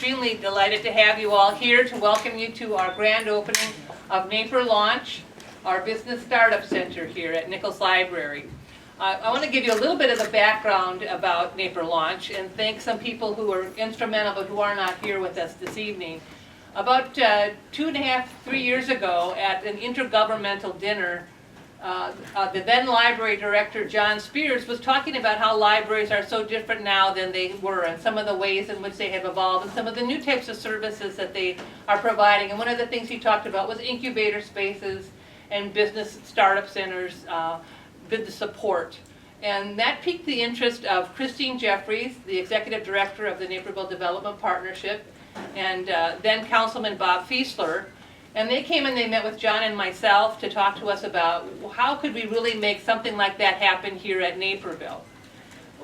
extremely delighted to have you all here to welcome you to our grand opening of Naperville Launch, our business startup center here at Nichols Library. I want to give you a little bit of the background about Naperville Launch and thank some people who were instrumental but who are not here with us this evening. About 2.5, 3 years ago at an intergovernmental dinner, the then library director, John Spears, was talking about how libraries are so different now than they were and some of the ways in which they have evolved and some of the new types of services that they are providing. And one of the things he talked about was incubator spaces and business startup centers, business support. And that piqued the interest of Christine Jeffries, the executive director of the Naperville Development Partnership, and then Councilman Bob Fiesler. And they came and they met with John and myself to talk to us about how could we really make something like that happen here at Naperville.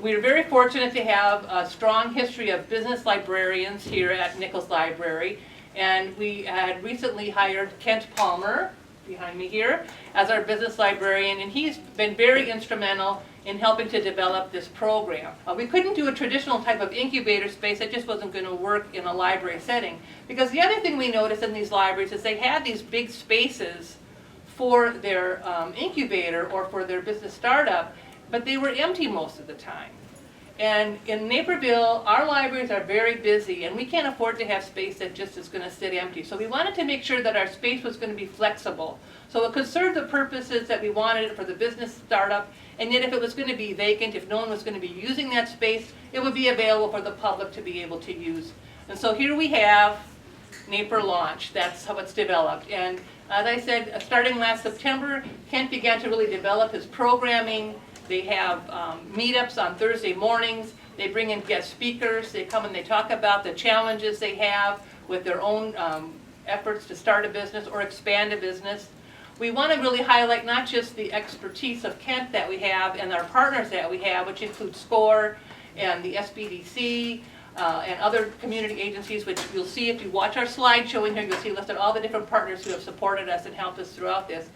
We are very fortunate to have a strong history of business librarians here at Nichols Library. And we had recently hired Kent Palmer, behind me here, as our business librarian, and he's been very instrumental in helping to develop this program. We couldn't do a traditional type of incubator space. It just wasn't going to work in a library setting. Because the other thing we noticed in these libraries is they had these big spaces for their incubator or for their business startup, but they were empty most of the time. And in Naperville, our libraries are very busy, and we can't afford to have space that just is going to sit empty. So we wanted to make sure that our space was going to be flexible. So it could serve the purposes that we wanted it for the business startup, and yet if it was going to be vacant, if no one was going to be using that space, it would be available for the public to be able to use. And so here we have Naperville Launch. That's how it's developed. And as I said, starting last September, Kent began to really develop his programming. They have meetups on Thursday mornings. They bring in guest speakers. They come and they talk about the challenges they have with their own efforts to start a business or expand a business. We want to really highlight not just the expertise of Kent that we have and our partners that we have, which include SCORE and the SBDC and other community agencies, which you'll see if you watch our slideshow in here, you'll see listed all the different partners who have supported us and helped us throughout this.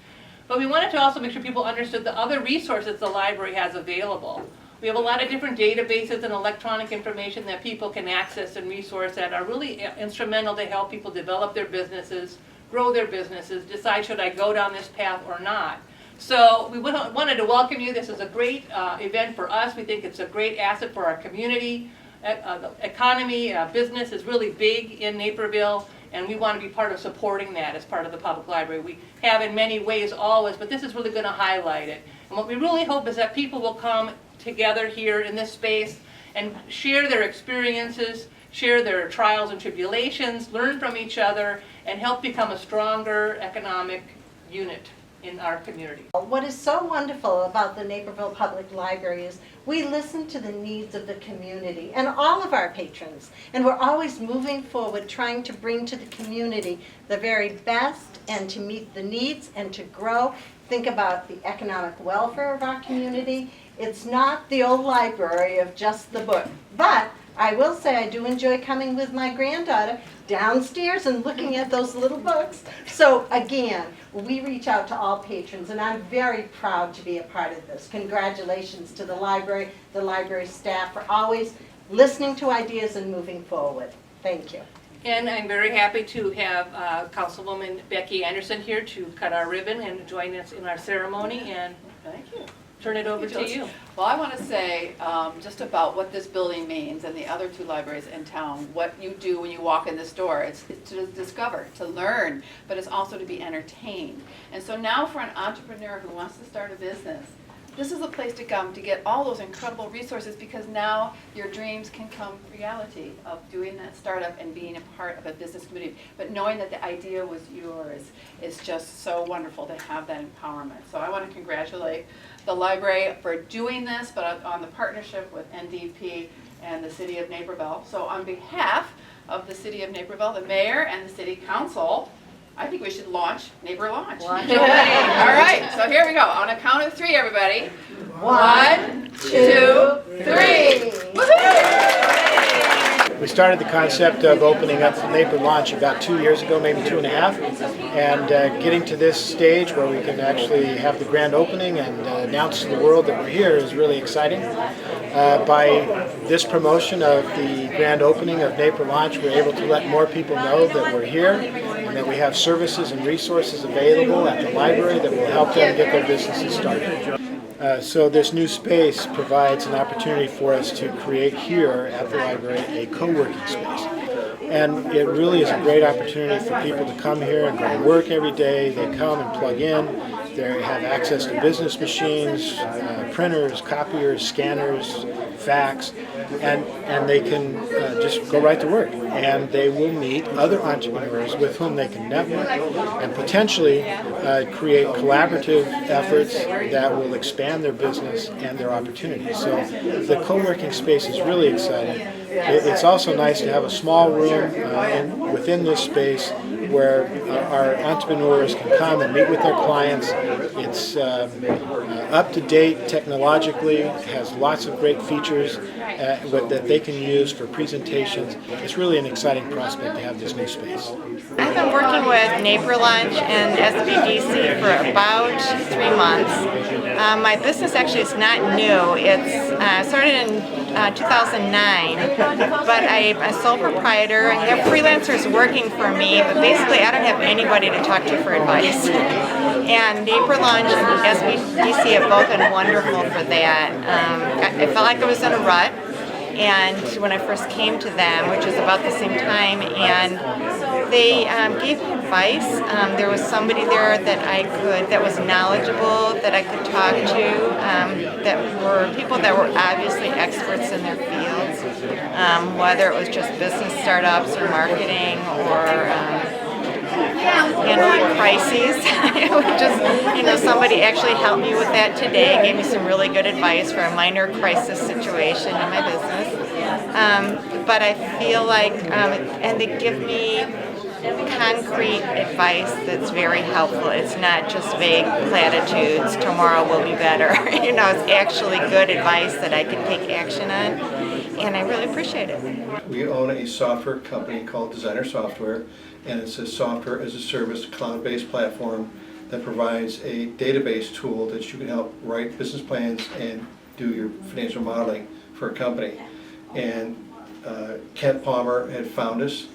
But we wanted to also make sure people understood the other resources the library has available. We have a lot of different databases and electronic information that people can access and resource that are really instrumental to help people develop their businesses, grow their businesses, decide should I go down this path or not. So we wanted to welcome you. This is a great event for us. We think it's a great asset for our community. The economy, business is really big in Naperville, and we want to be part of supporting that as part of the public library. We have in many ways always, but this is really going to highlight it. And what we really hope is that people will come together here in this space and share their experiences, share their trials and tribulations, learn from each other, and help become a stronger economic unit in our community. What is so wonderful about the Naperville Public Library is we listen to the needs of the community and all of our patrons, and we're always moving forward trying to bring to the community the very best and to meet the needs and to grow. Think about the economic welfare of our community. It's not the old library of just the book, but I will say I do enjoy coming with my granddaughter downstairs and looking at those little books. So again, we reach out to all patrons, and I'm very proud to be a part of this. Congratulations to the library staff for always listening to ideas and moving forward. Thank you. And I'm very happy to have Councilwoman Becky Anderson here to cut our ribbon and join us in our ceremony. And thank you. Turn it over to you. Well, I want to say just about what this building means and the other two libraries in town, what you do when you walk in this door. It's to discover, to learn, but it's also to be entertained. And so now for an entrepreneur who wants to start a business, this is a place to come to get all those incredible resources, because now your dreams can come reality of doing that startup and being a part of a business community. But knowing that the idea was yours is just so wonderful to have that empowerment. So I want to congratulate the library for doing this, but on the partnership with NDP and the City of Naperville. So on behalf of the City of Naperville, the Mayor and the City Council, I think we should launch Naperville Launch. All right, so here we go. On a count of three, everybody. 1, 2, 3. Woohoo! started the concept of opening up the Naperville launch about 2 years ago, maybe 2.5, and getting to this stage where we can actually have the grand opening and announce to the world that we're here is really exciting. By this promotion of the grand opening of Naperville launch, we're able to let more people know that we're here and that we have services and resources available at the library that will help them get their businesses started. So this new space provides an opportunity for us to create here at the library a co-working space. And it really is a great opportunity for people to come here and go to work every day. They come and plug in. They have access to business machines, printers, copiers, scanners, fax, and they can just go right to work. And they will meet other entrepreneurs with whom they can network and potentially create collaborative efforts that will expand their business and their opportunities. So the co-working space is really exciting. It's also nice to have a small room within this space where our entrepreneurs can come and meet with their clients. It's up to date technologically, has lots of great features that they can use for presentations. It's really an exciting prospect to have this new space. I've been working with Naperville Lunch and SBDC for about 3 months. My business actually is not new. It's started in 2009, but I'm a sole proprietor. I have freelancers working for me, but basically I don't have anybody to talk to for advice. And Naperville Lunch and SBDC have both been wonderful for that. I felt like I was in a rut, and when I first came to them, which was about the same time, and they gave me advice. There was somebody there that was knowledgeable, that I could talk to, that were people that were obviously experts in their fields, whether it was just business startups or marketing or handling crises. It was just, somebody actually helped me with that today, gave me some really good advice for a minor crisis situation in my business. But I feel like, and they give me concrete advice that's very helpful. It's not just vague platitudes, tomorrow will be better. It's actually good advice that I can take action on, and I really appreciate it. We own a software company called Designer Software, and it's a software as a service cloud-based platform that provides a database tool that you can help write business plans and do your financial modeling for a company. And Kent Palmer had found us,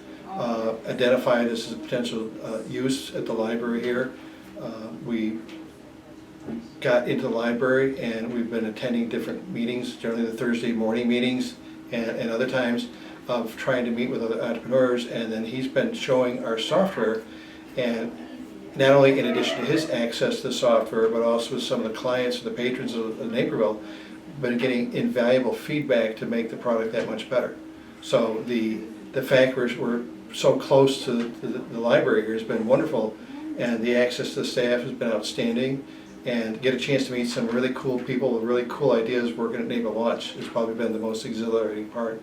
identified this as a potential use at the library here. We got into the library and we've been attending different meetings, generally the Thursday morning meetings and other times, of trying to meet with other entrepreneurs, and then he's been showing our software, and not only in addition to his access to the software, but also with some of the clients and the patrons of Naperville, but getting invaluable feedback to make the product that much better. So the fact we're so close to the library here has been wonderful, and the access to the staff has been outstanding, and get a chance to meet some really cool people with really cool ideas working at Naperville Launch has probably been the most exhilarating part.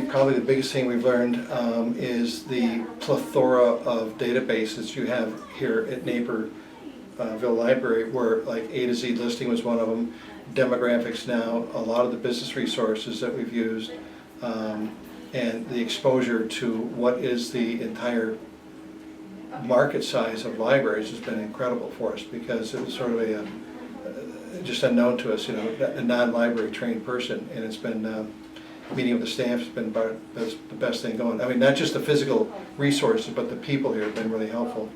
Probably the biggest thing we've learned is the plethora of databases you have here at Naperville Library, where like A to Z listing was one of them, demographics now, a lot of the business resources that we've used, and the exposure to what is the entire market size of libraries has been incredible for us, because it was sort of just unknown to us, a non-library trained person, and it's been meeting with the staff has been the best thing going. I mean, not just the physical resources, but the people here have been really helpful.